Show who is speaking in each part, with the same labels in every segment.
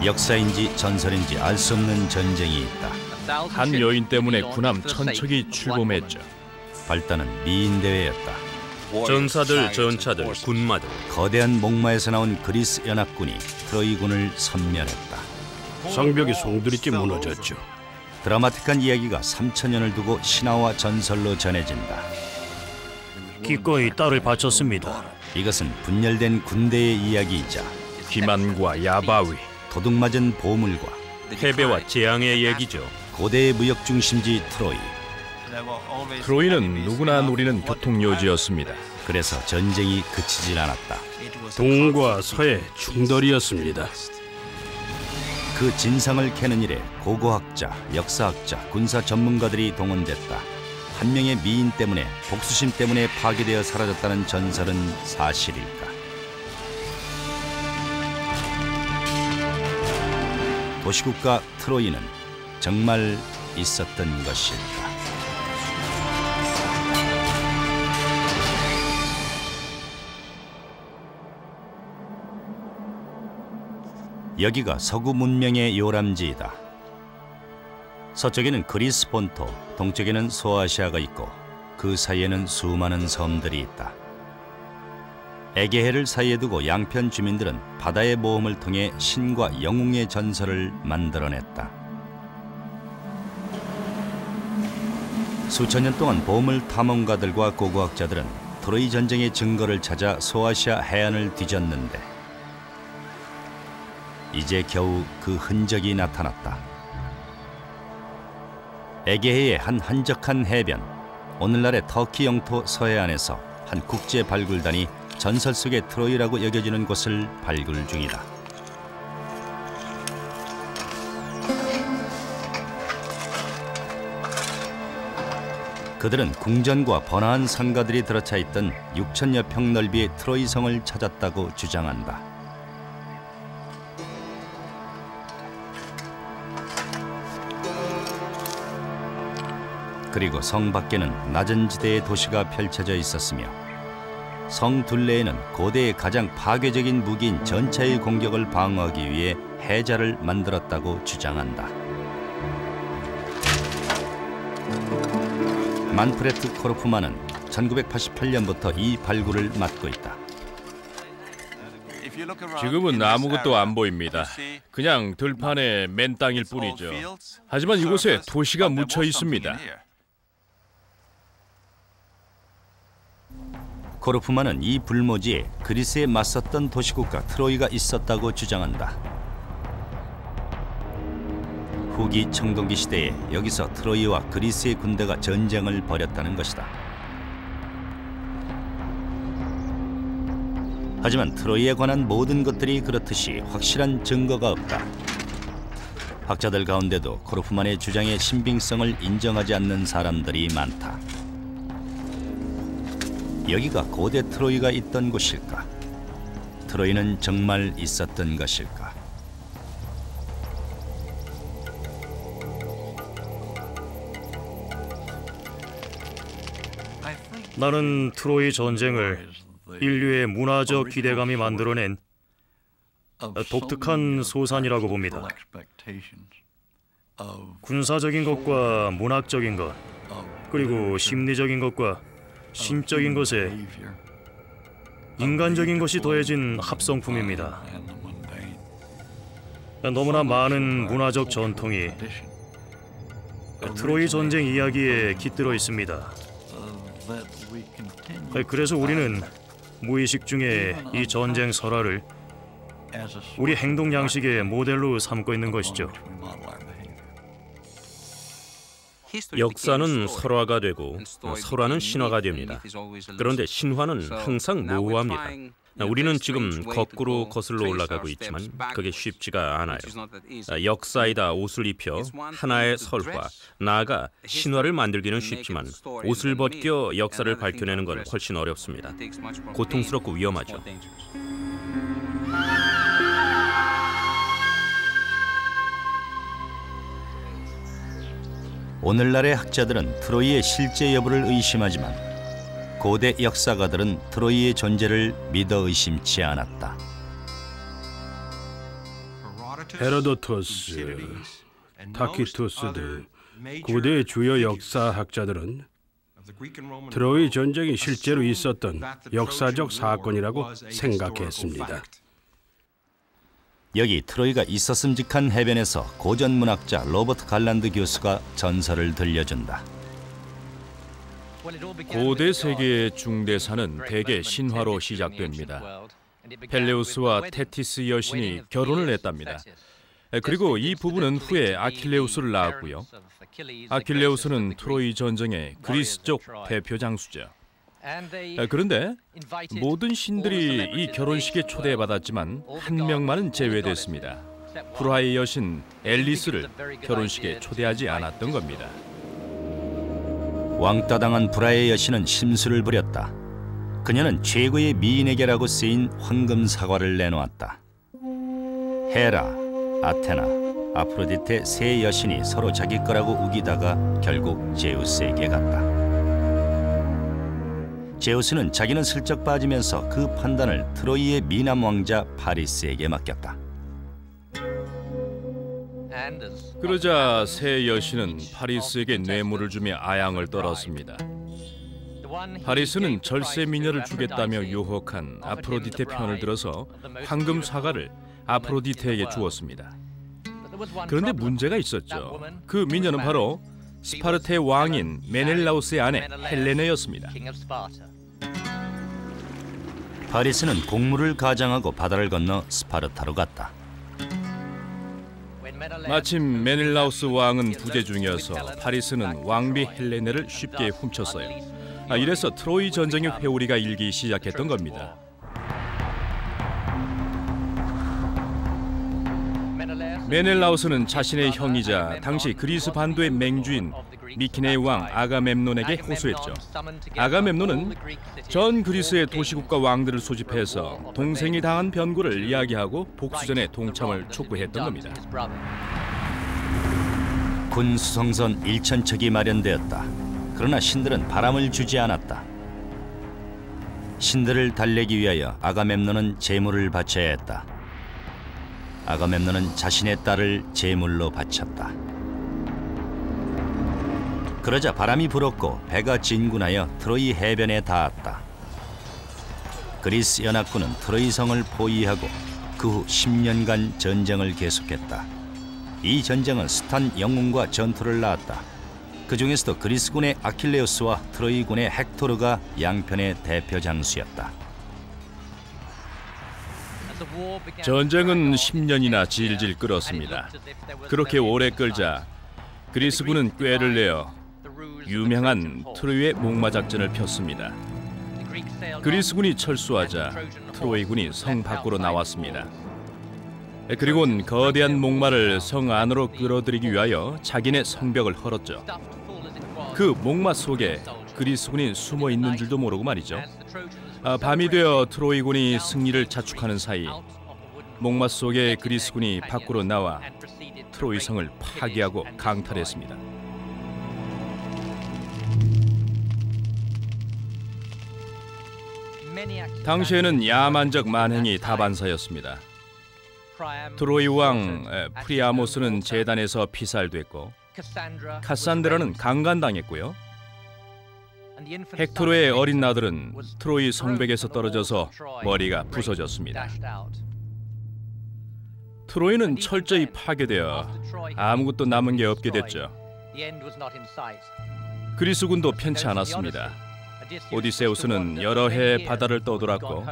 Speaker 1: 역사인지 전설인지 알 수 없는 전쟁이 있다.
Speaker 2: 한 여인 때문에 군함 천척이 출범했죠.
Speaker 1: 발단은 미인 대회였다.
Speaker 2: 전사들, 전차들, 군마들.
Speaker 1: 거대한 목마에서 나온 그리스 연합군이 트로이군을 섬멸했다.
Speaker 3: 성벽이 송두리째 무너졌죠.
Speaker 1: 드라마틱한 이야기가 3000년을 두고 신화와 전설로 전해진다.
Speaker 3: 기꺼이 딸을 바쳤습니다.
Speaker 1: 이것은 분열된 군대의 이야기이자
Speaker 2: 기만과 야바위,
Speaker 1: 도둑맞은 보물과
Speaker 2: 패배와 재앙의 얘기죠.
Speaker 1: 고대의 무역 중심지 트로이.
Speaker 2: 트로이는 누구나 누리는 교통요지였습니다.
Speaker 1: 그래서 전쟁이 그치질 않았다.
Speaker 3: 동과 서의 충돌이었습니다.
Speaker 1: 그 진상을 캐는 일에 고고학자, 역사학자, 군사 전문가들이 동원됐다. 한 명의 미인 때문에, 복수심 때문에 파괴되어 사라졌다는 전설은 사실일까? 도시국가 트로이는 정말 있었던 것일까? 여기가 서구 문명의 요람지이다. 서쪽에는 그리스 본토, 동쪽에는 소아시아가 있고 그 사이에는 수많은 섬들이 있다. 에게해를 사이에 두고 양편 주민들은 바다의 모험을 통해 신과 영웅의 전설을 만들어냈다. 수천 년 동안 보물 탐험가들과 고고학자들은 트로이 전쟁의 증거를 찾아 소아시아 해안을 뒤졌는데 이제 겨우 그 흔적이 나타났다. 에게해의 한 한적한 해변, 오늘날의 터키 영토 서해안에서 한 국제 발굴단이 전설 속의 트로이라고 여겨지는 곳을 발굴 중이다. 그들은 궁전과 번화한 상가들이 들어차 있던 6000여 평 넓이의 트로이 성을 찾았다고 주장한다. 그리고 성 밖에는 낮은 지대의 도시가 펼쳐져 있었으며 성 둘레에는 고대의 가장 파괴적인 무기인 전차의 공격을 방어하기 위해 해자를 만들었다고 주장한다. 만프레트 코르프만은 1988년부터 이 발굴을 맡고 있다.
Speaker 2: 지금은 아무것도 안 보입니다. 그냥 들판의 맨 땅일 뿐이죠. 하지만 이곳에 도시가 묻혀 있습니다.
Speaker 1: 코르프만은 이 불모지에 그리스에 맞섰던 도시국가 트로이가 있었다고 주장한다. 후기 청동기 시대에 여기서 트로이와 그리스의 군대가 전쟁을 벌였다는 것이다. 하지만 트로이에 관한 모든 것들이 그렇듯이 확실한 증거가 없다. 학자들 가운데도 코르프만의 주장의 신빙성을 인정하지 않는 사람들이 많다. 여기가 고대 트로이가 있던 곳일까? 트로이는 정말 있었던 것일까?
Speaker 3: 나는 트로이 전쟁을 인류의 문화적 기대감이 만들어낸 독특한 소산이라고 봅니다. 군사적인 것과 문학적인 것, 그리고 심리적인 것과 신적인 것에 인간적인 것이 더해진 합성품입니다. 너무나 많은 문화적 전통이 트로이 전쟁 이야기에 깃들어 있습니다. 그래서 우리는 무의식 중에 이 전쟁 설화를 우리 행동 양식의 모델로 삼고 있는 것이죠.
Speaker 2: 역사는 설화가 되고 설화는 신화가 됩니다. 그런데 신화는 항상 모호합니다. 우리는 지금 거꾸로 거슬러 올라가고 있지만 그게 쉽지가 않아요. 역사에다 옷을 입혀 하나의 설화, 나아가 신화를 만들기는 쉽지만 옷을 벗겨 역사를 밝혀내는 건 훨씬 어렵습니다. 고통스럽고 위험하죠.
Speaker 1: 오늘날의 학자들은 트로이의 실제 여부를 의심하지만 고대 역사가들은 트로이의 존재를 믿어 의심치 않았다.
Speaker 4: 헤로도토스, 타키토스 등 고대 주요 역사학자들은 트로이 전쟁이 실제로 있었던 역사적 사건이라고 생각했습니다.
Speaker 1: 여기 트로이가 있었음직한 해변에서 고전 문학자 로버트 갈란드 교수가 전설을 들려준다.
Speaker 5: 고대 세계의 중대사는 대개 신화로 시작됩니다. 펠레우스와 테티스 여신이 결혼을 했답니다. 그리고 이 부부는 후에 아킬레우스를 낳았고요. 아킬레우스는 트로이 전쟁의 그리스 쪽 대표 장수죠. 그런데 모든 신들이 이 결혼식에 초대받았지만 한 명만은 제외됐습니다. 프라의 여신 앨리스를 결혼식에 초대하지 않았던 겁니다.
Speaker 1: 왕따당한 브라의 여신은 심술을 부렸다. 그녀는 최고의 미인에게라고 쓰인 황금 사과를 내놓았다. 헤라, 아테나, 아프로디테 세 여신이 서로 자기 거라고 우기다가 결국 제우스에게 갔다. 제우스는 자기는 슬쩍 빠지면서 그 판단을 트로이의 미남 왕자 파리스에게 맡겼다.
Speaker 5: 그러자 세 여신은 파리스에게 뇌물을 주며 아양을 떨었습니다. 파리스는 절세 미녀를 주겠다며 유혹한 아프로디테 편을 들어서 황금 사과를 아프로디테에게 주었습니다. 그런데 문제가 있었죠. 그 미녀는 바로 스파르타의 왕인 메넬라우스의 아내 헬레네였습니다.
Speaker 1: 파리스는 공물을 가장하고 바다를 건너 스파르타로 갔다.
Speaker 5: 마침 메넬라우스 왕은 부재 중이어서 파리스는 왕비 헬레네를 쉽게 훔쳤어요. 이래서 트로이 전쟁의 회오리가 일기 시작했던 겁니다. 메넬라우스는 자신의 형이자 당시 그리스 반도의 맹주인 미키네의 왕 아가멤논에게 호소했죠. 아가멤논은 전 그리스의 도시국가 왕들을 소집해서 동생이 당한 변고를 이야기하고 복수전에 동참을 촉구했던 겁니다.
Speaker 1: 군 수송선 1,000척이 마련되었다. 그러나 신들은 바람을 주지 않았다. 신들을 달래기 위하여 아가멤논은 제물을 바쳐야 했다. 아가멤논은 자신의 딸을 제물로 바쳤다. 그러자 바람이 불었고 배가 진군하여 트로이 해변에 닿았다. 그리스 연합군은 트로이 성을 포위하고 그 후 10년간 전쟁을 계속했다. 이 전쟁은 숱한 영웅과 전투를 낳았다. 그 중에서도 그리스군의 아킬레우스와 트로이군의 헥토르가 양편의 대표 장수였다.
Speaker 5: 전쟁은 10년이나 질질 끌었습니다. 그렇게 오래 끌자 그리스군은 꾀를 내어 유명한 트로이의 목마 작전을 폈습니다. 그리스군이 철수하자 트로이군이 성 밖으로 나왔습니다. 그리고는 거대한 목마를 성 안으로 끌어들이기 위하여 자기네 성벽을 헐었죠. 그 목마 속에 그리스군이 숨어 있는 줄도 모르고 말이죠. 밤이 되어 트로이군이 승리를 자축하는 사이 목마 속에 그리스군이 밖으로 나와 트로이 성을 파괴하고 강탈했습니다. 당시에는 야만적 만행이 다반사였습니다. 트로이 왕 프리아모스는 제단에서 피살됐고 카산드라는 강간당했고요. 헥토르의 어린 나들은 트로이 성벽에서 떨어져서 머리가 부서졌습니다. 트로이는 철저히 파괴되어 아무것도 남은 게 없게 됐죠. 그리스군도 편치 않았습니다. 오디세우스는 여러 해 바다를 떠돌았고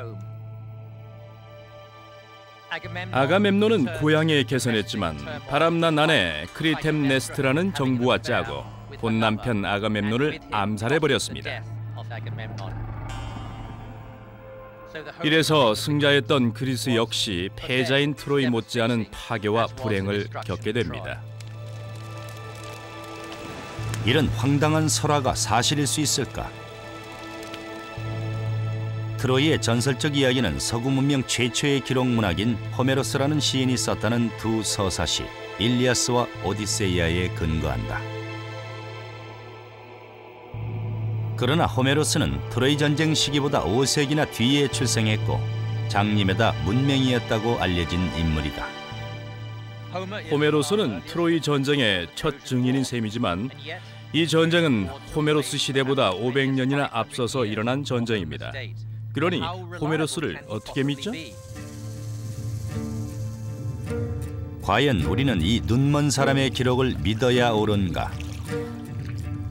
Speaker 5: 아가멤논은 고향에 개선했지만 바람난 아내 크리템네스트라는 정부와 짜고 본 남편 아가멤논을 암살해버렸습니다. 이래서 승자였던 그리스 역시 패자인 트로이 못지않은 파괴와 불행을 겪게 됩니다.
Speaker 1: 이런 황당한 설화가 사실일 수 있을까? 트로이의 전설적 이야기는 서구 문명 최초의 기록 문학인 호메로스라는 시인이 썼다는 두 서사시 일리아스와 오디세이아에 근거한다. 그러나 호메로스는 트로이 전쟁 시기보다 5세기나 뒤에 출생했고 장림에다 문맹이었다고 알려진 인물이다.
Speaker 5: 호메로스는 트로이 전쟁의 첫 증인인 셈이지만 이 전쟁은 호메로스 시대보다 500년이나 앞서서 일어난 전쟁입니다. 그러니 호메로스를 어떻게 믿죠?
Speaker 1: 과연 우리는 이 눈먼 사람의 기록을 믿어야 옳은가?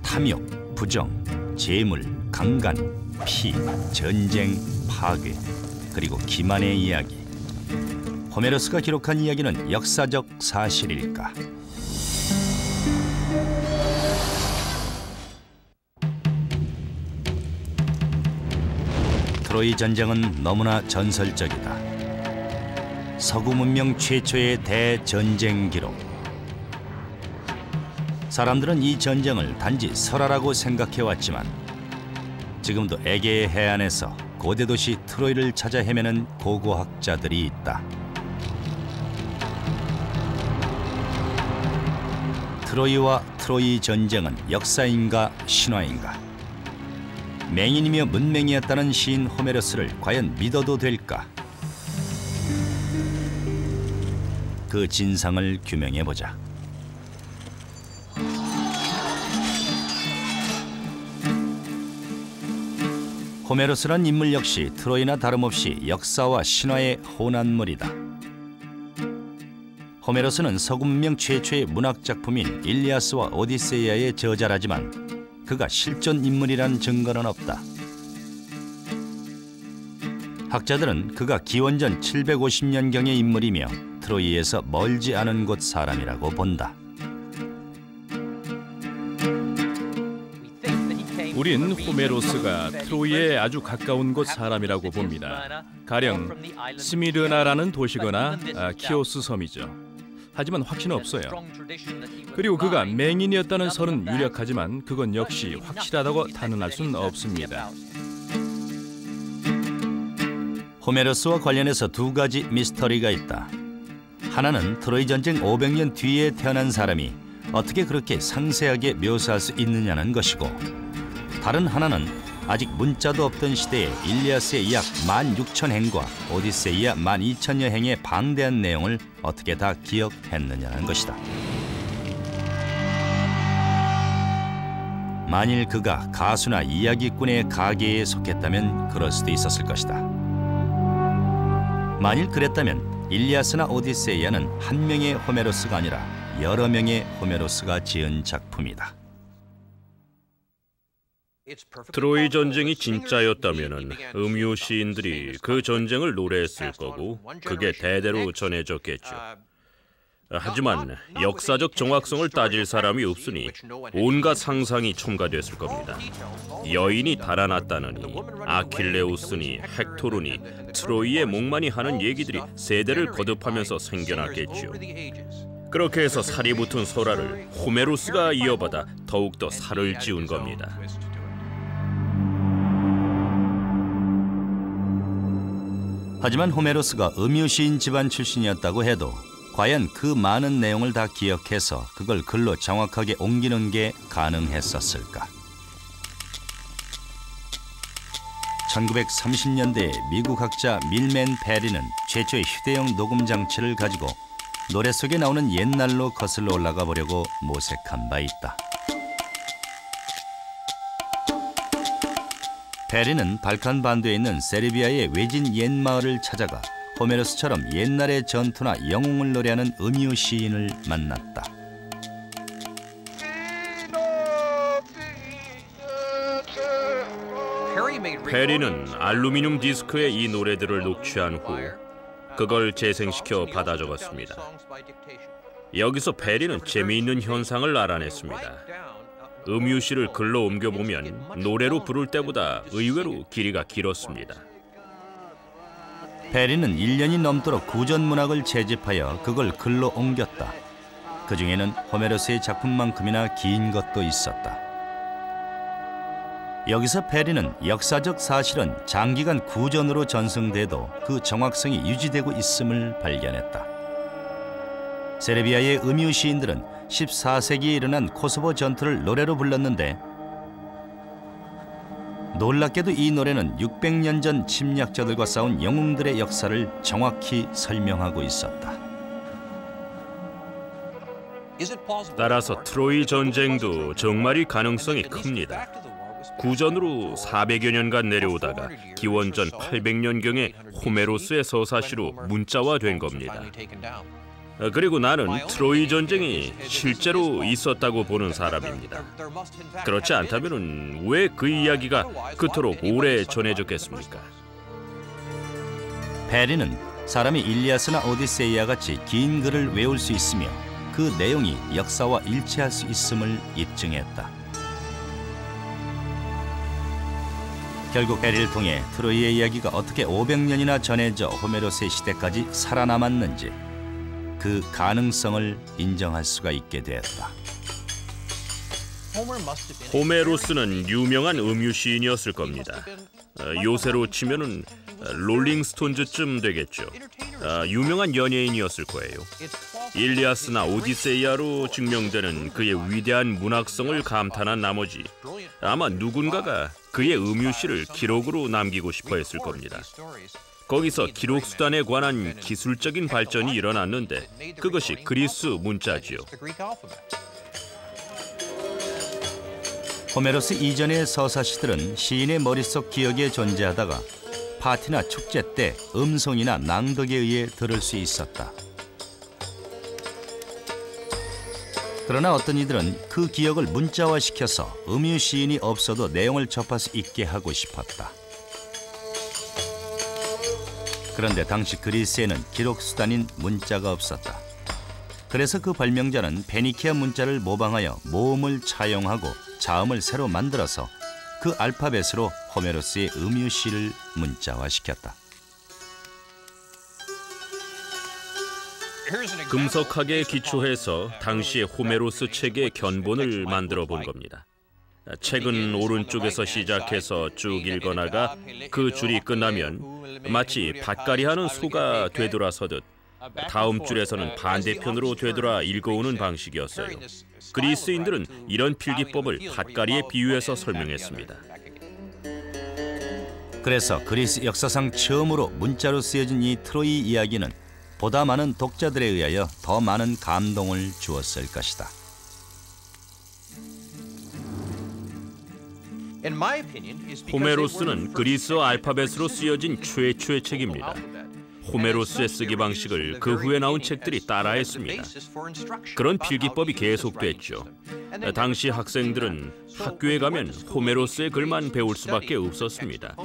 Speaker 1: 탐욕, 부정, 재물, 강간, 피, 전쟁, 파괴, 그리고 기만의 이야기. 호메로스가 기록한 이야기는 역사적 사실일까? 트로이 전쟁은 너무나 전설적이다. 서구 문명 최초의 대전쟁 기록. 사람들은 이 전쟁을 단지 설화라고 생각해왔지만 지금도 에게의 해안에서 고대 도시 트로이를 찾아 헤매는 고고학자들이 있다. 트로이와 트로이 전쟁은 역사인가 신화인가? 맹인이며 문맹이었다는 시인 호메로스를 과연 믿어도 될까? 그 진상을 규명해보자. 호메로스란 인물 역시 트로이나 다름없이 역사와 신화의 혼합물이다. 호메로스는 서구 문명 최초의 문학 작품인 일리아스와 오디세이아의 저자라지만 그가 실존 인물이란 증거는 없다. 학자들은 그가 기원전 750년경의 인물이며 트로이에서 멀지 않은 곳 사람이라고 본다.
Speaker 5: 우린 호메로스가 트로이에 아주 가까운 곳 사람이라고 봅니다. 가령 스미르나라는 도시거나 키오스 섬이죠. 하지만 확신은 없어요. 그리고 그가 맹인이었다는 설은 유력하지만 그건 역시 확실하다고 단언할 수는 없습니다.
Speaker 1: 호메로스와 관련해서 두 가지 미스터리가 있다. 하나는 트로이 전쟁 500년 뒤에 태어난 사람이 어떻게 그렇게 상세하게 묘사할 수 있느냐는 것이고, 다른 하나는 아직 문자도 없던 시대에 일리아스의 약 16,000행과 오디세이아 12,000여 행의 방대한 내용을 어떻게 다 기억했느냐는 것이다. 만일 그가 가수나 이야기꾼의 가계에 속했다면 그럴 수도 있었을 것이다. 만일 그랬다면 일리아스나 오디세이아는 한 명의 호메로스가 아니라 여러 명의 호메로스가 지은 작품이다.
Speaker 2: 트로이 전쟁이 진짜였다면 음유 시인들이 그 전쟁을 노래했을 거고 그게 대대로 전해졌겠죠. 하지만 역사적 정확성을 따질 사람이 없으니 온갖 상상이 첨가됐을 겁니다. 여인이 달아났다느니 아킬레우스니 헥토르니 트로이의 목만이 하는 얘기들이 세대를 거듭하면서 생겨났겠죠. 그렇게 해서 살이 붙은 설화를 호메로스가 이어받아 더욱더 살을 찌운 겁니다.
Speaker 1: 하지만 호메로스가 음유시인 집안 출신이었다고 해도 과연 그 많은 내용을 다 기억해서 그걸 글로 정확하게 옮기는 게 가능했었을까? 1930년대에 미국 학자 밀맨 페리는 최초의 휴대용 녹음 장치를 가지고 노래 속에 나오는 옛날로 거슬러 올라가 보려고 모색한 바 있다. 페리는 발칸 반도에 있는 세르비아의 외진 옛마을을 찾아가 호메로스처럼 옛날의 전투나 영웅을 노래하는 음유 시인을 만났다.
Speaker 2: 페리는 알루미늄 디스크에 이 노래들을 녹취한 후 그걸 재생시켜 받아 적었습니다. 여기서 페리는 재미있는 현상을 알아냈습니다. 음유시를 글로 옮겨보면 노래로 부를 때보다 의외로 길이가 길었습니다.
Speaker 1: 페리는 1년이 넘도록 구전문학을 채집하여 그걸 글로 옮겼다. 그 중에는 호메로스의 작품만큼이나 긴 것도 있었다. 여기서 페리는 역사적 사실은 장기간 구전으로 전승돼도 그 정확성이 유지되고 있음을 발견했다. 세르비아의 음유 시인들은 14세기에 일어난 코소보 전투를 노래로 불렀는데 놀랍게도 이 노래는 600년 전 침략자들과 싸운 영웅들의 역사를 정확히 설명하고 있었다.
Speaker 2: 따라서 트로이 전쟁도 정말이 가능성이 큽니다. 구전으로 400여 년간 내려오다가 기원전 800년경에 호메로스의 서사시로 문자화된 겁니다. 그리고 나는 트로이 전쟁이 실제로 있었다고 보는 사람입니다. 그렇지 않다면 왜 그 이야기가 그토록 오래 전해졌겠습니까?
Speaker 1: 페리는 사람이 일리아스나 오디세이아 같이 긴 글을 외울 수 있으며 그 내용이 역사와 일치할 수 있음을 입증했다. 결국 페리를 통해 트로이의 이야기가 어떻게 500년이나 전해져 호메로스의 시대까지 살아남았는지 그 가능성을 인정할 수가 있게 되었다.
Speaker 2: 호메로스는 유명한 음유 시인이었을 겁니다. 요새로 치면은 롤링스톤즈쯤 되겠죠. 유명한 연예인이었을 거예요. 일리아스나 오디세이아로 증명되는 그의 위대한 문학성을 감탄한 나머지 아마 누군가가 그의 음유시를 기록으로 남기고 싶어 했을 겁니다. 거기서 기록 수단에 관한 기술적인 발전이 일어났는데 그것이 그리스 문자지요.
Speaker 1: 호메로스 이전의 서사시들은 시인의 머릿속 기억에 존재하다가 파티나 축제 때 음성이나 낭독에 의해 들을 수 있었다. 그러나 어떤 이들은 그 기억을 문자화시켜서 음유 시인이 없어도 내용을 접할 수 있게 하고 싶었다. 그런데 당시 그리스에는 기록 수단인 문자가 없었다. 그래서 그 발명자는 페니키아 문자를 모방하여 모음을 차용하고 자음을 새로 만들어서 그 알파벳으로 호메로스의 음유시를 문자화시켰다.
Speaker 2: 금속학에 기초해서 당시의 호메로스 책의 견본을 만들어 본 겁니다. 책은 오른쪽에서 시작해서 쭉 읽어나가 그 줄이 끝나면 마치 밭갈이하는 소가 되돌아서듯 다음 줄에서는 반대편으로 되돌아 읽어오는 방식이었어요. 그리스인들은 이런 필기법을 밭갈이에 비유해서 설명했습니다.
Speaker 1: 그래서 그리스 역사상 처음으로 문자로 쓰여진 이 트로이 이야기는 보다 많은 독자들에 의하여 더 많은 감동을 주었을 것이다.
Speaker 2: 호메로스는 그리스어 알파벳으로 쓰여진 최초의 책입니다. 호메로스의 쓰기 방식을 그 후에 나온 책들이 따라했습니다. 그런 필기법이 계속됐죠. 당시 학생들은 학교에 가면 호메로스의 글만 배울 수밖에 없었습니다.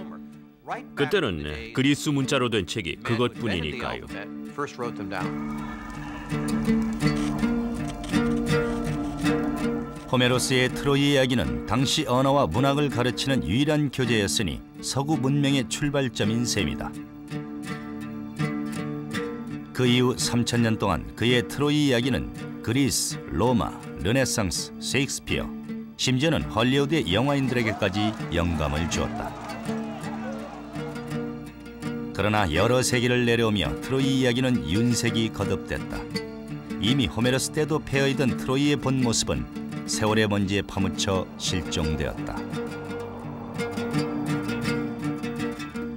Speaker 2: 그때는 그리스 문자로 된 책이 그것뿐이니까요.
Speaker 1: 호메로스의 트로이 이야기는 당시 언어와 문학을 가르치는 유일한 교재였으니 서구 문명의 출발점인 셈이다. 그 이후 3000년 동안 그의 트로이 이야기는 그리스, 로마, 르네상스, 셰익스피어, 심지어는 헐리우드의 영화인들에게까지 영감을 주었다. 그러나 여러 세기를 내려오며 트로이 이야기는 윤색이 거듭됐다. 이미 호메로스 때도 폐허이던 트로이의 본 모습은 세월의 먼지에 파묻혀 실종되었다.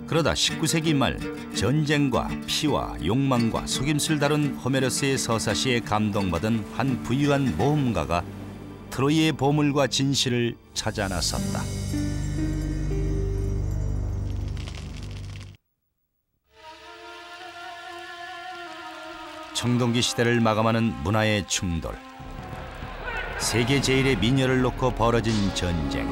Speaker 1: 그러다 19세기 말 전쟁과 피와 욕망과 속임수를 다룬 호메로스의 서사시에 감동받은 한 부유한 모험가가 트로이의 보물과 진실을 찾아 나섰다. 청동기 시대를 마감하는 문화의 충돌, 세계 제1의 미녀를 놓고 벌어진 전쟁,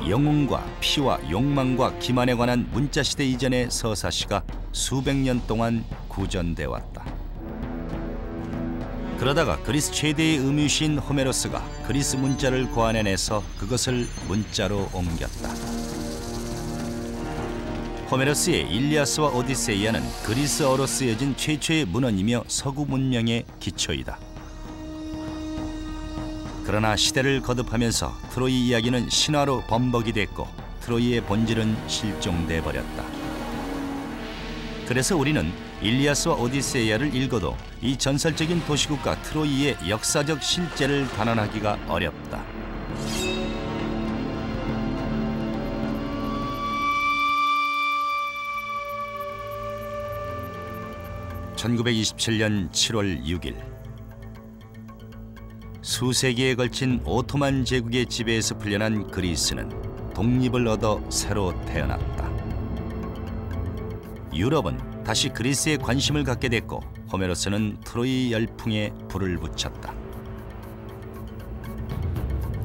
Speaker 1: 영웅과 피와 욕망과 기만에 관한 문자시대 이전의 서사시가 수백 년 동안 구전돼 왔다. 그러다가 그리스 최대의 음유시인 호메로스가 그리스 문자를 고안해내서 그것을 문자로 옮겼다. 호메로스의 일리아스와 오디세이아는 그리스어로 쓰여진 최초의 문헌이며 서구 문명의 기초이다. 그러나 시대를 거듭하면서 트로이 이야기는 신화로 범벅이 됐고 트로이의 본질은 실종돼 버렸다. 그래서 우리는 일리아스와 오디세이아를 읽어도 이 전설적인 도시국가 트로이의 역사적 실제를 단언하기가 어렵다. (1927년 7월 6일) 수세기에 걸친 오토만 제국의 지배에서 풀려난 그리스는 독립을 얻어 새로 태어났다. 유럽은 다시 그리스에 관심을 갖게 됐고 호메로스는 트로이 열풍에 불을 붙였다.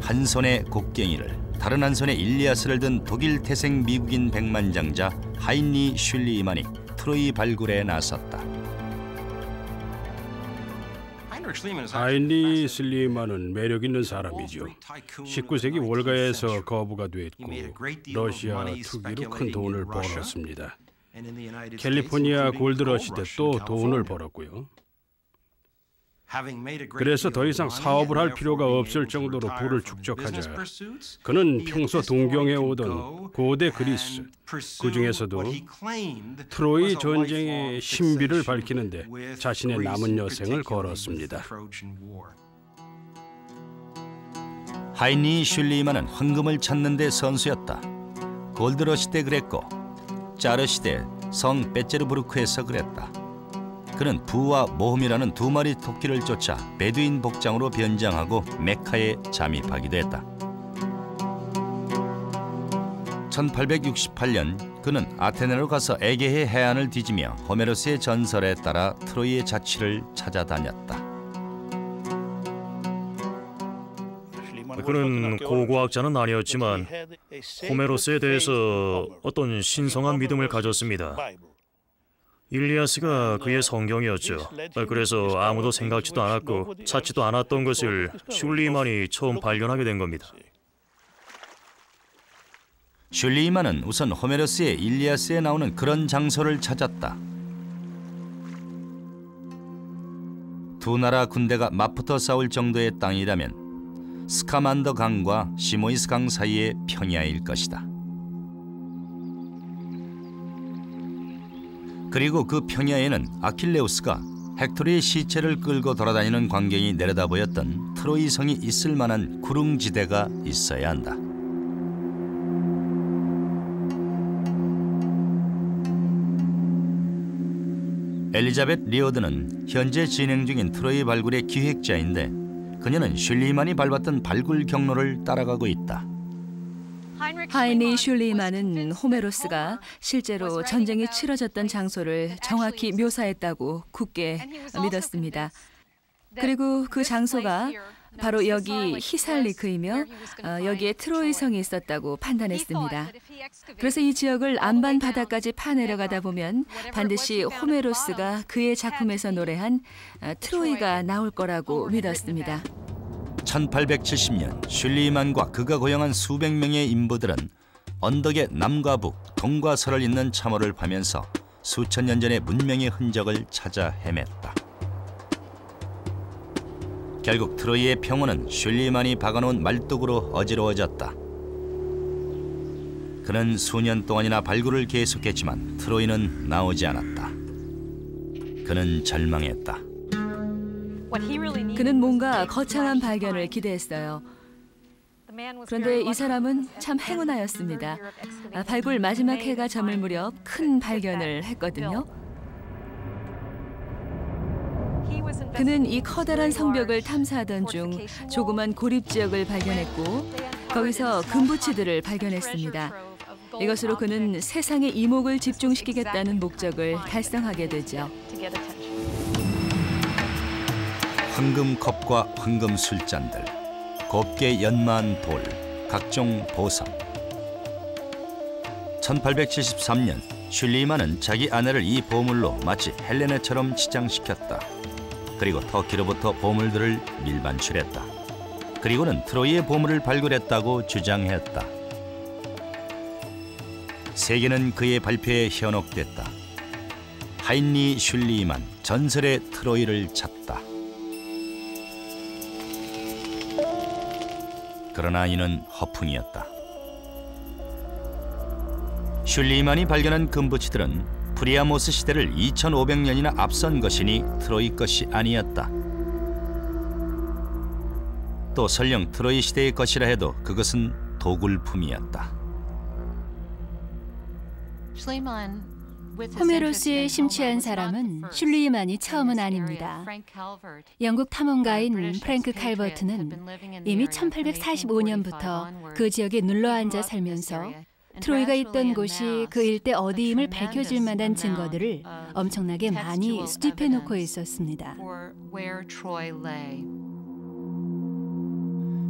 Speaker 1: 한 손에 곡괭이를 다른 한 손에 일리아스를 든 독일 태생 미국인 백만장자 하인리 슐리만이 트로이 발굴에 나섰다.
Speaker 4: 하인리 슬리만은 매력 있는 사람이죠. 19세기 월가에서 거부가 됐고 러시아 투기로 큰 돈을 벌었습니다. 캘리포니아 골드러시 때 또 돈을 벌었고요. 그래서 더 이상 사업을 할 필요가 없을 정도로 부를 축적하자 그는 평소 동경해오던 고대 그리스, 그 중에서도 트로이 전쟁의 신비를 밝히는데 자신의 남은 여생을 걸었습니다.
Speaker 1: 하인리 슐리만은 황금을 찾는 데 선수였다. 골드러시 때 그랬고 짜르 시대 성 베제르부르크에서 그랬다. 그는 부와 모험이라는 두 마리 토끼를 쫓아 베두인 복장으로 변장하고 메카에 잠입하기도 했다. 1868년 그는 아테네로 가서 에게해 해안을 뒤지며 호메로스의 전설에 따라 트로이의 자취를 찾아다녔다.
Speaker 3: 그는 고고학자는 아니었지만 호메로스에 대해서 어떤 신성한 믿음을 가졌습니다. 일리아스가 그의 성경이었죠. 그래서 아무도 생각지도 않았고 찾지도 않았던 것을 슐리만이 처음 발견하게 된 겁니다.
Speaker 1: 슐리만은 우선 호메로스의 일리아스에 나오는 그런 장소를 찾았다. 두 나라 군대가 맞붙어 싸울 정도의 땅이라면 스카만더 강과 시모이스 강 사이의 평야일 것이다. 그리고 그 평야에는 아킬레우스가 헥토르의 시체를 끌고 돌아다니는 광경이 내려다 보였던 트로이 성이 있을 만한 구릉지대가 있어야 한다. 엘리자벳 리오드는 현재 진행 중인 트로이 발굴의 기획자인데 그녀는 슐리만이 밟았던 발굴 경로를 따라가고 있다.
Speaker 6: 하인리 슐리만은 호메로스가 실제로 전쟁이 치러졌던 장소를 정확히 묘사했다고 굳게 믿었습니다. 그리고 그 장소가 바로 여기 히살리크이며 여기에 트로이 성이 있었다고 판단했습니다. 그래서 이 지역을 안반 바다까지 파내려가다 보면 반드시 호메로스가 그의 작품에서 노래한 트로이가 나올 거라고 믿었습니다.
Speaker 1: 1870년 슐리만과 그가 고용한 수백 명의 인부들은 언덕의 남과 북, 동과 서를 잇는 참호를 파면서 수천 년 전의 문명의 흔적을 찾아 헤맸다. 결국 트로이의 평원은 슐리만이 박아놓은 말뚝으로 어지러워졌다. 그는 수년 동안이나 발굴을 계속했지만 트로이는 나오지 않았다. 그는 절망했다.
Speaker 6: 그는 뭔가 거창한 발견을 기대했어요. 그런데 이 사람은 참 행운하였습니다. 발굴 마지막 해가 저물 무렵 큰 발견을 했거든요. 그는 이 커다란 성벽을 탐사하던 중 조그만 고립 지역을 발견했고 거기서 금부치들을 발견했습니다. 이것으로 그는 세상의 이목을 집중시키겠다는 목적을 달성하게 되죠.
Speaker 1: 황금컵과 황금 술잔들, 곱게 연마한 돌, 각종 보석. 1873년 슐리만은 자기 아내를 이 보물로 마치 헬레네처럼 치장시켰다. 그리고 터키로부터 보물들을 밀반출했다. 그리고는 트로이의 보물을 발굴했다고 주장했다. 세계는 그의 발표에 현혹됐다. 하인리 슐리만, 전설의 트로이를 찾다. 그러나 이는 허풍이었다. 슐리만이 발견한 금부치들은 프리아모스 시대를 2500년이나 앞선 것이니 트로이 것이 아니었다. 또 설령 트로이 시대의 것이라 해도 그것은 도굴품이었다.
Speaker 7: 호메로스에 심취한 사람은 슐리만이 처음은 아닙니다. 영국 탐험가인 프랭크 칼버트는 이미 1845년부터 그 지역에 눌러앉아 살면서 트로이가 있던 곳이 그 일대 어디임을 밝혀질 만한 증거들을 엄청나게 많이 수집해 놓고 있었습니다.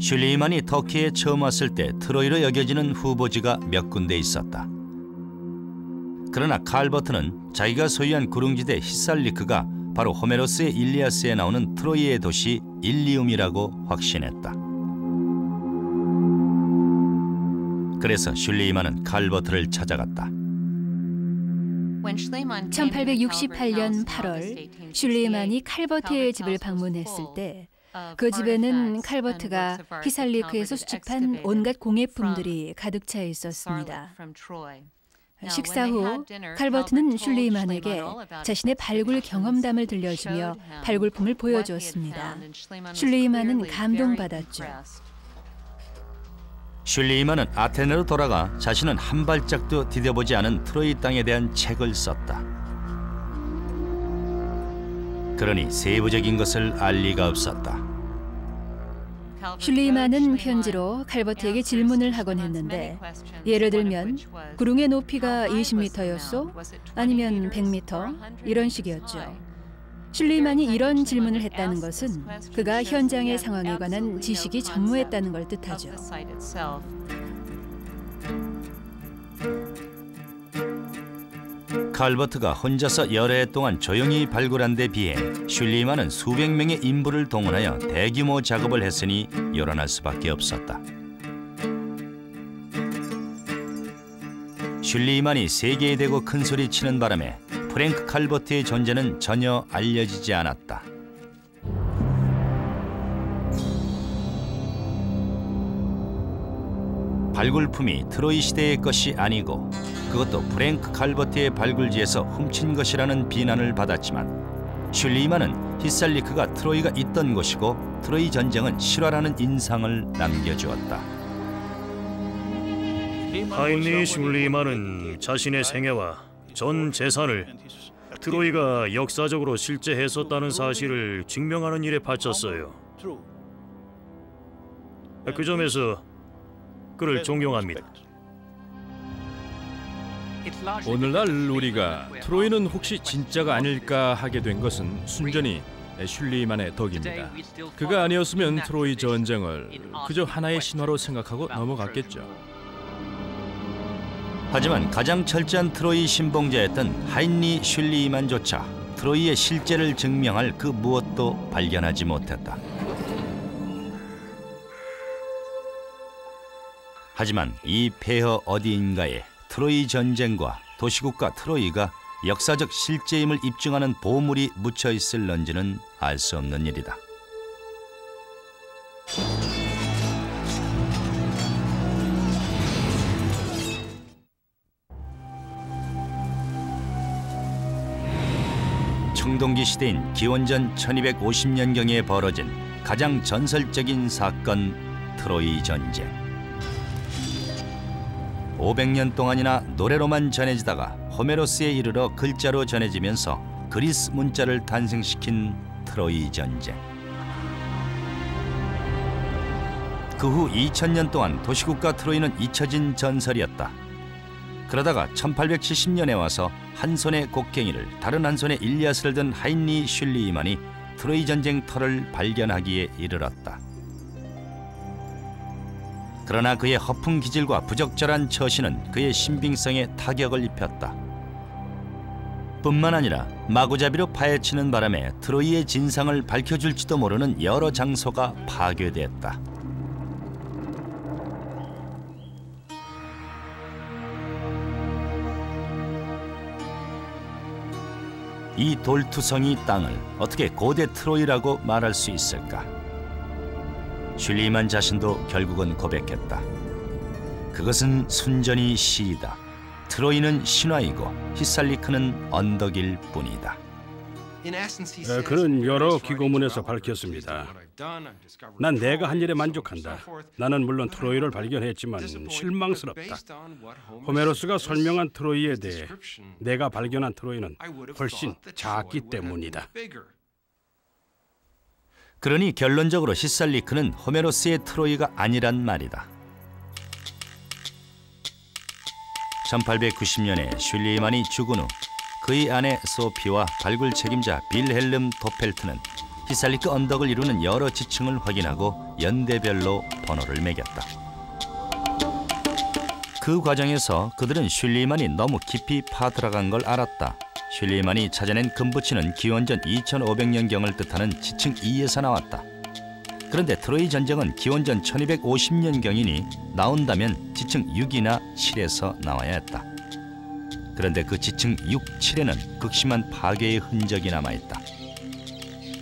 Speaker 1: 슐리만이 터키에 처음 왔을 때 트로이로 여겨지는 후보지가 몇 군데 있었다. 그러나 칼버트는 자기가 소유한 구릉지대 히살리크가 바로 호메로스의 일리아스에 나오는 트로이의 도시 일리움이라고 확신했다. 그래서 슐리만은 칼버트를 찾아갔다.
Speaker 7: 1868년 8월 슐리만이 칼버트의 집을 방문했을 때 그 집에는 칼버트가 히살리크에서 수집한 온갖 공예품들이 가득 차 있었습니다. 식사 후 칼버트는 슐리만에게 자신의 발굴 경험담을 들려주며 발굴품을 보여주었습니다. 슐리만은 감동받았죠.
Speaker 1: 슐리만은 아테네로 돌아가 자신은 한 발짝도 디뎌보지 않은 트로이 땅에 대한 책을 썼다. 그러니 세부적인 것을 알 리가 없었다.
Speaker 7: 슐리만은 편지로 칼버트에게 질문을 하곤 했는데, 예를 들면 구릉의 높이가 20m였소? 아니면 100m? 이런 식이었죠. 슐리만이 이런 질문을 했다는 것은 그가 현장의 상황에 관한 지식이 전무했다는 걸 뜻하죠.
Speaker 1: 칼버트가 혼자서 여러 해 동안 조용히 발굴한 데 비해 슐리만은 수백 명의 인부를 동원하여 대규모 작업을 했으니 요란할 수밖에 없었다. 슐리만이 세계에 대고 큰소리 치는 바람에 프랭크 칼버트의 존재는 전혀 알려지지 않았다. 발굴품이 트로이 시대의 것이 아니고 그것도 프랭크 칼버트의 발굴지에서 훔친 것이라는 비난을 받았지만 슐리만은 히살리크가 트로이가 있던 곳이고 트로이 전쟁은 실화라는 인상을 남겨주었다.
Speaker 3: 하인리 슐리만은 자신의 생애와 전 재산을 트로이가 역사적으로 실제 했었다는 사실을 증명하는 일에 바쳤어요. 그 점에서 그를 존경합니다.
Speaker 5: 오늘날 우리가 트로이는 혹시 진짜가 아닐까 하게 된 것은 순전히 슐리만의 덕입니다. 그가 아니었으면 트로이 전쟁을 그저 하나의 신화로 생각하고 넘어갔겠죠.
Speaker 1: 하지만 가장 철저한 트로이 신봉자였던 하인리 슐리만조차 트로이의 실제를 증명할 그 무엇도 발견하지 못했다. 하지만 이 폐허 어디인가에 트로이 전쟁과 도시국가 트로이가 역사적 실제임을 입증하는 보물이 묻혀 있을런지는 알 수 없는 일이다. 청동기 시대인 기원전 1250년경에 벌어진 가장 전설적인 사건, 트로이 전쟁. 500년 동안이나 노래로만 전해지다가 호메로스에 이르러 글자로 전해지면서 그리스 문자를 탄생시킨 트로이 전쟁. 그 후 2000년 동안 도시국가 트로이는 잊혀진 전설이었다. 그러다가 1870년에 와서 한 손에 곡괭이를 다른 한 손에 일리아스를 든 하인리 슐리만이 트로이 전쟁 터를 발견하기에 이르렀다. 그러나 그의 허풍 기질과 부적절한 처신은 그의 신빙성에 타격을 입혔다. 뿐만 아니라 마구잡이로 파헤치는 바람에 트로이의 진상을 밝혀줄지도 모르는 여러 장소가 파괴됐다. 이 돌투성이 땅을 어떻게 고대 트로이라고 말할 수 있을까? 슐리만 자신도 결국은 고백했다. 그것은 순전히 시이다. 트로이는 신화이고 히살리크는 언덕일 뿐이다.
Speaker 4: 그는 여러 기고문에서 밝혔습니다. 난 내가 한 일에 만족한다. 나는 물론 트로이를 발견했지만 실망스럽다. 호메로스가 설명한 트로이에 대해 내가 발견한 트로이는 훨씬 작기 때문이다.
Speaker 1: 그러니 결론적으로 시살리크는 호메로스의 트로이가 아니란 말이다. 1890년에 슐리만이 죽은 후 그의 아내 소피와 발굴 책임자 빌헬름 도펠트는 시살리크 언덕을 이루는 여러 지층을 확인하고 연대별로 번호를 매겼다. 그 과정에서 그들은 슐리만이 너무 깊이 파들어간 걸 알았다. 슐리만이 찾아낸 금붙이는 기원전 2500년경을 뜻하는 지층 2에서 나왔다. 그런데 트로이 전쟁은 기원전 1250년경이니 나온다면 지층 6이나 7에서 나와야 했다. 그런데 그 지층 6, 7에는 극심한 파괴의 흔적이 남아있다.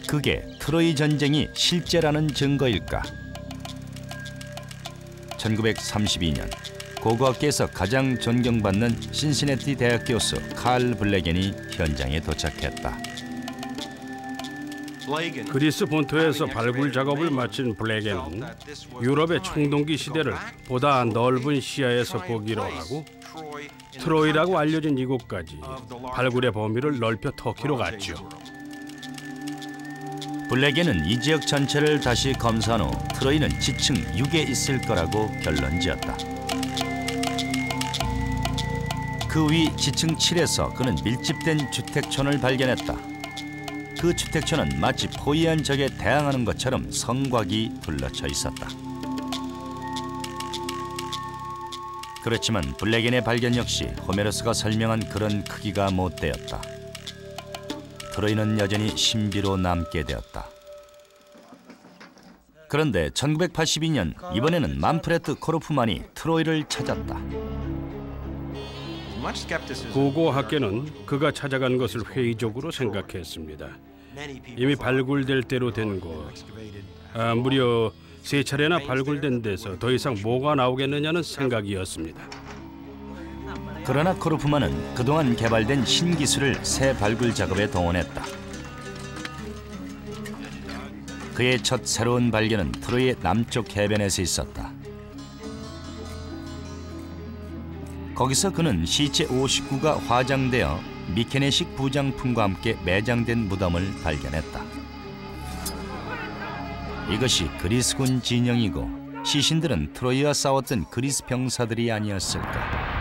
Speaker 1: 그게 트로이 전쟁이 실제라는 증거일까? 1932년 고고학계에서 가장 존경받는 신시내티 대학 교수 칼 블레겐이 현장에 도착했다.
Speaker 4: 그리스 본토에서 발굴 작업을 마친 블레겐은 유럽의 청동기 시대를 보다 넓은 시야에서 보기로 하고 트로이라고 알려진 이곳까지 발굴의 범위를 넓혀 터키로 갔죠.
Speaker 1: 블레겐은 이 지역 전체를 다시 검사한 후 트로이는 지층 6에 있을 거라고 결론지었다. 그 위 지층 7에서 그는 밀집된 주택촌을 발견했다. 그 주택촌은 마치 포위한 적에 대항하는 것처럼 성곽이 둘러쳐 있었다. 그렇지만 블레겐의 발견 역시 호메로스가 설명한 그런 크기가 못되었다. 트로이는 여전히 신비로 남게 되었다. 그런데 1982년 이번에는 만프레트 코르프만이 트로이를 찾았다.
Speaker 4: 고고학계는 그가 찾아간 것을 회의적으로 생각했습니다. 이미 발굴될 대로 된 곳, 무려 3차례나 발굴된 데서 더 이상 뭐가 나오겠느냐는 생각이었습니다.
Speaker 1: 그러나 코르프만은 그동안 개발된 신기술을 새 발굴 작업에 동원했다. 그의 첫 새로운 발견은 트로이의 남쪽 해변에서 있었다. 거기서 그는 시체 59가 화장되어 미케네식 부장품과 함께 매장된 무덤을 발견했다. 이것이 그리스군 진영이고 시신들은 트로이와 싸웠던 그리스 병사들이 아니었을까.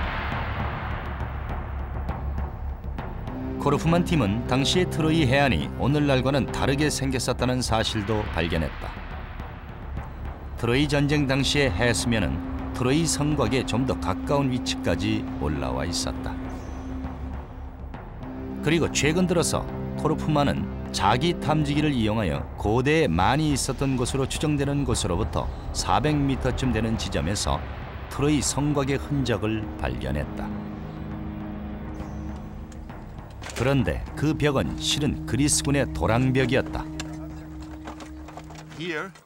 Speaker 1: 코르프만 팀은 당시의 트로이 해안이 오늘날과는 다르게 생겼었다는 사실도 발견했다. 트로이 전쟁 당시의 해수면은 트로이 성곽에 좀 더 가까운 위치까지 올라와 있었다. 그리고 최근 들어서 코르프만은 자기 탐지기를 이용하여 고대에 많이 있었던 곳으로 추정되는 곳으로부터 400m쯤 되는 지점에서 트로이 성곽의 흔적을 발견했다. 그런데 그 벽은 실은 그리스군의 도랑벽이었다.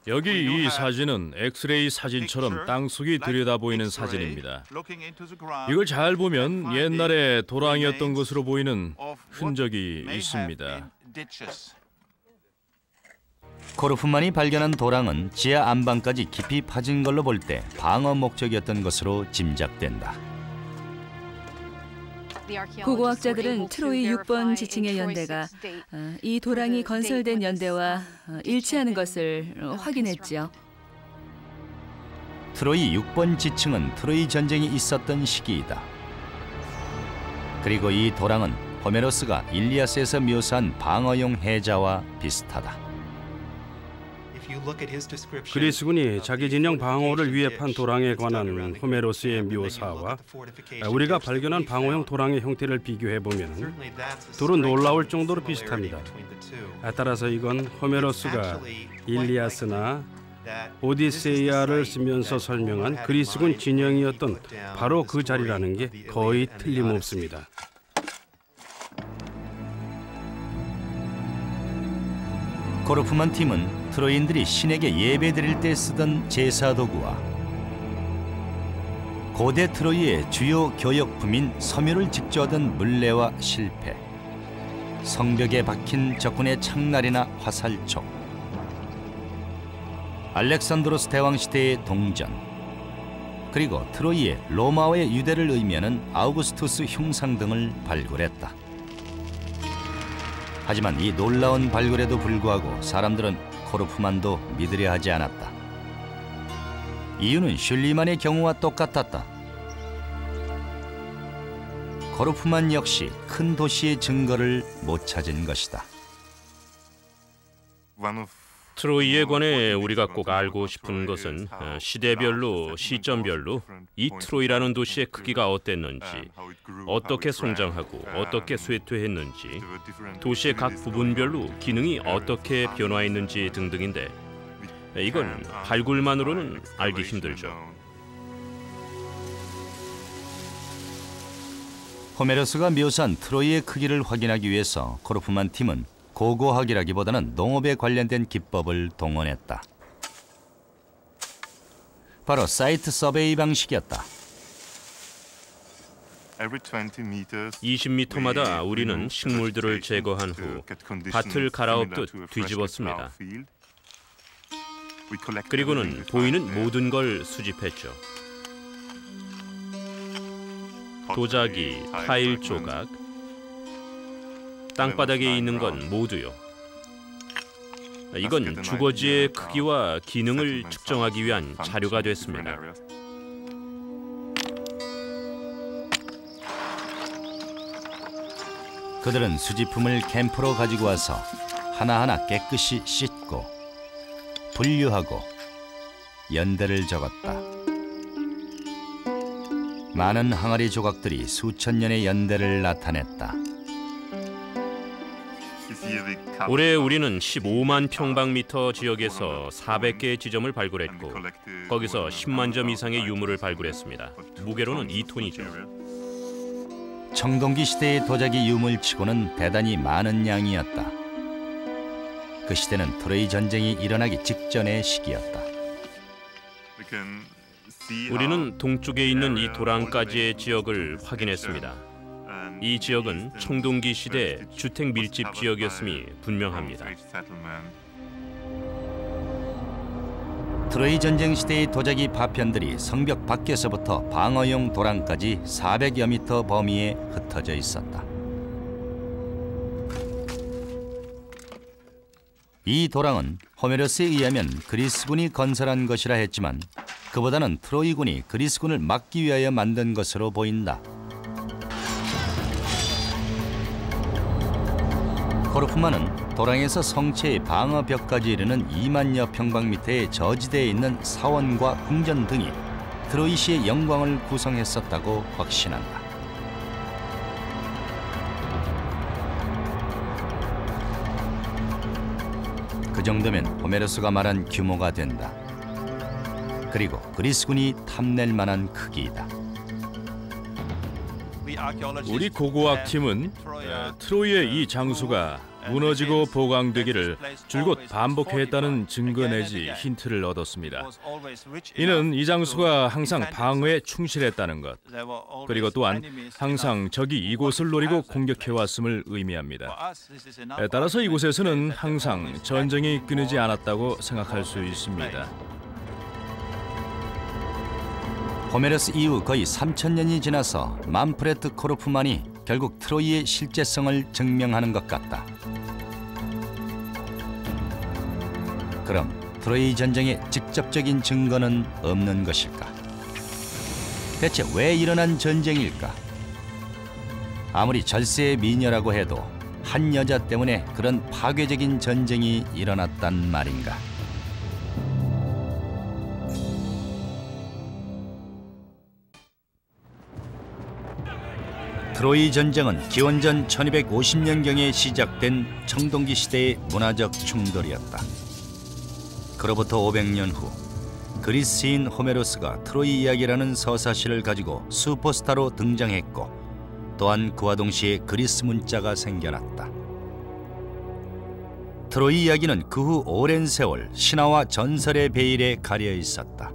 Speaker 5: 여기 이 사진은 엑스레이 사진처럼 땅속이 들여다보이는 사진입니다. 이걸 잘 보면 옛날에 도랑이었던 것으로 보이는 흔적이 있습니다.
Speaker 1: 코르프만이 발견한 도랑은 지하 안방까지 깊이 파진 걸로 볼 때 방어 목적이었던 것으로 짐작된다.
Speaker 6: 고고학자들은 트로이 6번 지층의 연대가 이 도랑이 건설된 연대와 일치하는 것을 확인했죠.
Speaker 1: 트로이 6번 지층은 트로이 전쟁이 있었던 시기이다. 그리고 이 도랑은 호메로스가 일리아스에서 묘사한 방어용 해자와 비슷하다.
Speaker 4: 그리스군이 자기 진영 방어를 위해 판 도랑에 관한 호메로스의 묘사와 우리가 발견한 방어용 도랑의 형태를 비교해보면 둘은 놀라울 정도로 비슷합니다. 따라서 이건 호메로스가 일리아스나 오디세이아를 쓰면서 설명한 그리스군 진영이었던 바로 그 자리라는 게 거의 틀림없습니다.
Speaker 1: 코르프만 팀은 트로이인들이 신에게 예배드릴 때 쓰던 제사 도구와 고대 트로이의 주요 교역품인 섬유를 직조하던 물레와 실패, 성벽에 박힌 적군의 창날이나 화살촉, 알렉산드로스 대왕 시대의 동전, 그리고 트로이의 로마와의 유대를 의미하는 아우구스투스 흉상 등을 발굴했다. 하지만 이 놀라운 발굴에도 불구하고 사람들은 코르프만도 믿으려 하지 않았다. 이유는 슐리만의 경우와 똑같았다. 코르프만 역시 큰 도시의 증거를 못 찾은 것이다.
Speaker 2: 트로이에 관해 우리가 꼭 알고 싶은 것은 시대별로, 시점별로 이 트로이라는 도시의 크기가 어땠는지, 어떻게 성장하고 어떻게 쇠퇴했는지, 도시의 각 부분별로 기능이 어떻게 변화했는지 등등인데, 이건 발굴만으로는 알기 힘들죠.
Speaker 1: 호메로스가 묘사한 트로이의 크기를 확인하기 위해서 코르프만 팀은 고고학이라기보다는 농업에 관련된 기법을 동원했다. 바로 사이트 서베이 방식이었다.
Speaker 2: 20m마다 우리는 식물들을 제거한 후 밭을 갈아엎듯 뒤집었습니다. 그리고는 보이는 모든 걸 수집했죠. 도자기, 타일 조각, 땅바닥에 있는 건 모두요. 이건 주거지의 크기와 기능을 측정하기 위한 자료가 됐습니다.
Speaker 1: 그들은 수집품을 캠프로 가지고 와서 하나하나 깨끗이 씻고 분류하고 연대를 적었다. 많은 항아리 조각들이 수천 년의 연대를 나타냈다.
Speaker 2: 올해 우리는 15만 평방미터 지역에서 400개의 지점을 발굴했고 거기서 10만 점 이상의 유물을 발굴했습니다. 무게로는 2톤이죠.
Speaker 1: 청동기 시대의 도자기 유물치고는 대단히 많은 양이었다. 그 시대는 트로이 전쟁이 일어나기 직전의 시기였다.
Speaker 2: 우리는 동쪽에 있는 이 도랑까지의 지역을 확인했습니다. 이 지역은 청동기 시대 주택 밀집 지역이었음이 분명합니다.
Speaker 1: 트로이 전쟁 시대의 도자기 파편들이 성벽 밖에서부터 방어용 도랑까지 400여 미터 범위에 흩어져 있었다. 이 도랑은 호메로스에 의하면 그리스군이 건설한 것이라 했지만 그보다는 트로이군이 그리스군을 막기 위하여 만든 것으로 보인다. 코르프만은 도랑에서 성체의 방어벽까지 이르는 2만여 평방미터의 저지대에 있는 사원과 궁전 등이 트로이시의 영광을 구성했었다고 확신한다. 그 정도면 호메로스가 말한 규모가 된다. 그리고 그리스군이 탐낼 만한 크기이다.
Speaker 5: 우리 고고학 팀은 트로이의 이 장수가 무너지고 보강되기를 줄곧 반복했다는 증거 내지 힌트를 얻었습니다. 이는 이 장수가 항상 방어에 충실했다는 것, 그리고 또한 항상 적이 이곳을 노리고 공격해왔음을 의미합니다. 따라서 이곳에서는 항상 전쟁이 끊이지 않았다고 생각할 수 있습니다.
Speaker 1: 호메로스 이후 거의 3000년이 지나서 만프레트 코르프만이 결국 트로이의 실제성을 증명하는 것 같다. 그럼 트로이 전쟁의 직접적인 증거는 없는 것일까? 대체 왜 일어난 전쟁일까? 아무리 절세의 미녀라고 해도 한 여자 때문에 그런 파괴적인 전쟁이 일어났단 말인가? 트로이 전쟁은 기원전 1250년경에 시작된 청동기 시대의 문화적 충돌이었다. 그로부터 500년 후 그리스인 호메로스가 트로이 이야기라는 서사시를 가지고 슈퍼스타로 등장했고 또한 그와 동시에 그리스 문자가 생겨났다. 트로이 이야기는 그 후 오랜 세월 신화와 전설의 베일에 가려 있었다.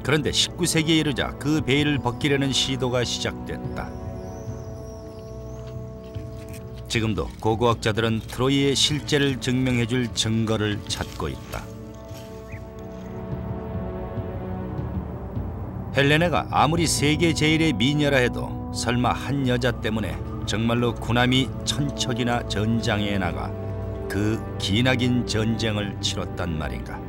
Speaker 1: 그런데 19세기에 이르자 그 베일을 벗기려는 시도가 시작됐다. 지금도 고고학자들은 트로이의 실제를 증명해줄 증거를 찾고 있다. 헬레네가 아무리 세계 제일의 미녀라 해도 설마 한 여자 때문에 정말로 군함이 천척이나 전장에 나가 그 기나긴 전쟁을 치렀단 말인가?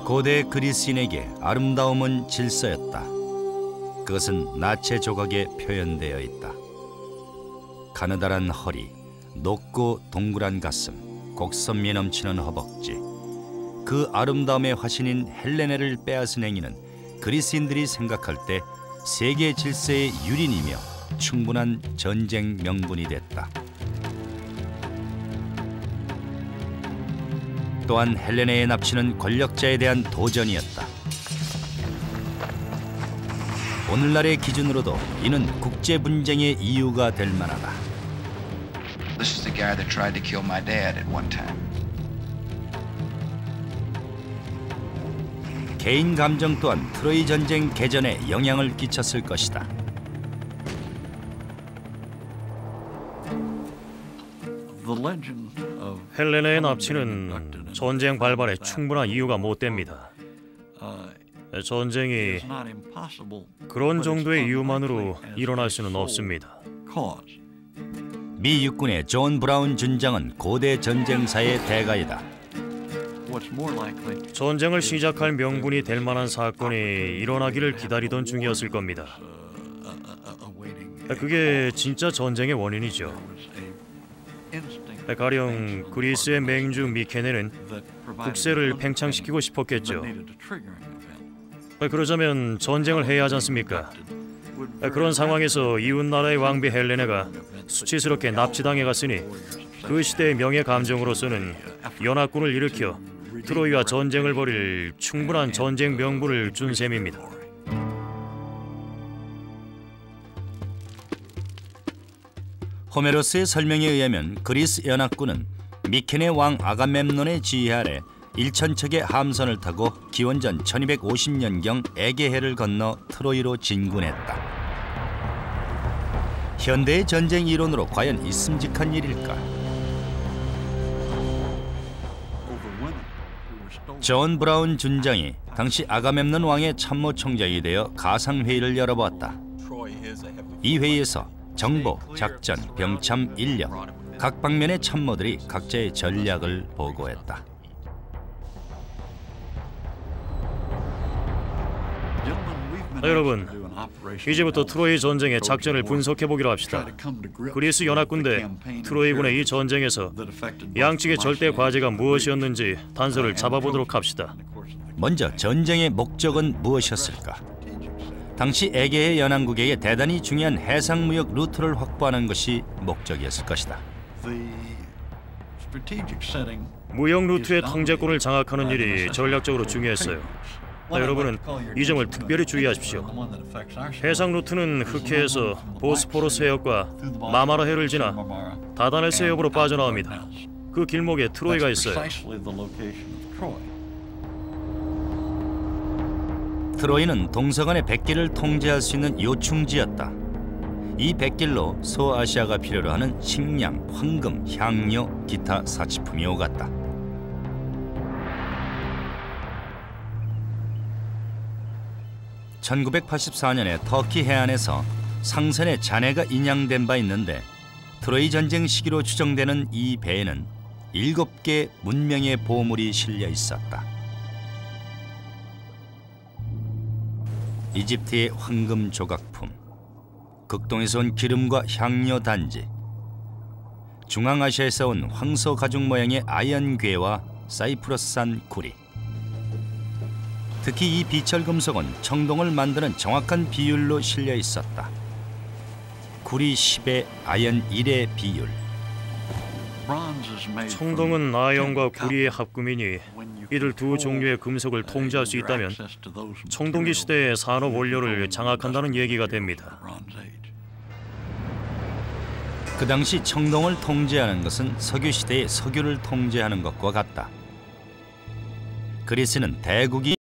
Speaker 1: 고대 그리스인에게 아름다움은 질서였다. 그것은 나체 조각에 표현되어 있다. 가느다란 허리, 높고 동그란 가슴, 곡선미 넘치는 허벅지. 그 아름다움의 화신인 헬레네를 빼앗은 행위는 그리스인들이 생각할 때 세계 질서의 유린이며 충분한 전쟁 명분이 됐다. 또한 헬레네의 납치는 권력자에 대한 도전이었다. 오늘날의 기준으로도 이는 국제 분쟁의 이유가 될 만하다.
Speaker 8: This is the guy that tried to kill my dad at one time.
Speaker 1: 개인 감정 또한 트로이 전쟁 개전에 영향을 끼쳤을 것이다.
Speaker 3: 헬레네의 납치는 전쟁 발발에 충분한 이유가 못 됩니다. 전쟁이 그런 정도의 이유만으로 일어날 수는 없습니다.
Speaker 1: 미 육군의 존 브라운 준장은 고대 전쟁사의 대가이다.
Speaker 3: 전쟁을 시작할 명분이 될 만한 사건이 일어나기를 기다리던 중이었을 겁니다. 그게 진짜 전쟁의 원인이죠. 가령 그리스의 맹주 미케네는 국세를 팽창시키고 싶었겠죠. 그러자면 전쟁을 해야 하지 않습니까? 그런 상황에서 이웃나라의 왕비 헬레네가 수치스럽게 납치당해 갔으니 그 시대의 명예 감정으로서는 연합군을 일으켜 트로이와 전쟁을 벌일 충분한 전쟁 명분을 준 셈입니다.
Speaker 1: 호메로스의 설명에 의하면 그리스 연합군은 미케네 왕 아가멤논의 지휘 아래 1,000척의 함선을 타고 기원전 1250년경 에게해를 건너 트로이로 진군했다. 현대의 전쟁 이론으로 과연 있음직한 일일까? 존 브라운 준장이 당시 아가멤논 왕의 참모총장이 되어 가상회의를 열어보았다. 이 회의에서 정보, 작전, 병참, 인력, 각 방면의 참모들이 각자의 전략을 보고했다.
Speaker 3: 여러분, 이제부터 트로이 전쟁의 작전을 분석해보기로 합시다. 그리스 연합군 대 트로이군의 이 전쟁에서 양측의 절대 과제가 무엇이었는지 단서를 잡아보도록 합시다.
Speaker 1: 먼저 전쟁의 목적은 무엇이었을까? 당시 에게해 연안국에게 대단히 중요한 해상무역 루트를 확보하는 것이 목적이었을 것이다.
Speaker 3: 무역 루트의 통제권을 장악하는 일이 전략적으로 중요했어요. 여러분은 이 점을 특별히 주의하십시오. 해상 루트는 흑해에서 보스포러스 해협과 마마라 해를 지나 다다네스 해협으로 빠져나옵니다. 그 길목에 트로이가 있어요.
Speaker 1: 트로이는 동서간의 백길을 통제할 수 있는 요충지였다. 이 백길로 소아시아가 필요로 하는 식량, 황금, 향료, 기타 사치품이 오갔다. (1984년에) 터키 해안에서 상선의 잔해가 인양된 바 있는데 트로이 전쟁 시기로 추정되는 이 배에는 7개 문명의 보물이 실려 있었다. 이집트의 황금 조각품, 극동에서 온 기름과 향료 단지, 중앙아시아에서 온 황소 가죽 모양의 아연괴와 사이프러스산 구리. 특히 이 비철 금속은 청동을 만드는 정확한 비율로 실려 있었다. 구리 10에 아연 1의 비율.
Speaker 3: 청동은 아연과 구리의 합금이니 이들 두 종류의 금속을 통제할 수 있다면 청동기 시대의 산업 원료를 장악한다는 얘기가 됩니다.
Speaker 1: 그 당시 청동을 통제하는 것은 석유 시대의 석유를 통제하는 것과 같다. 그리스는 대국이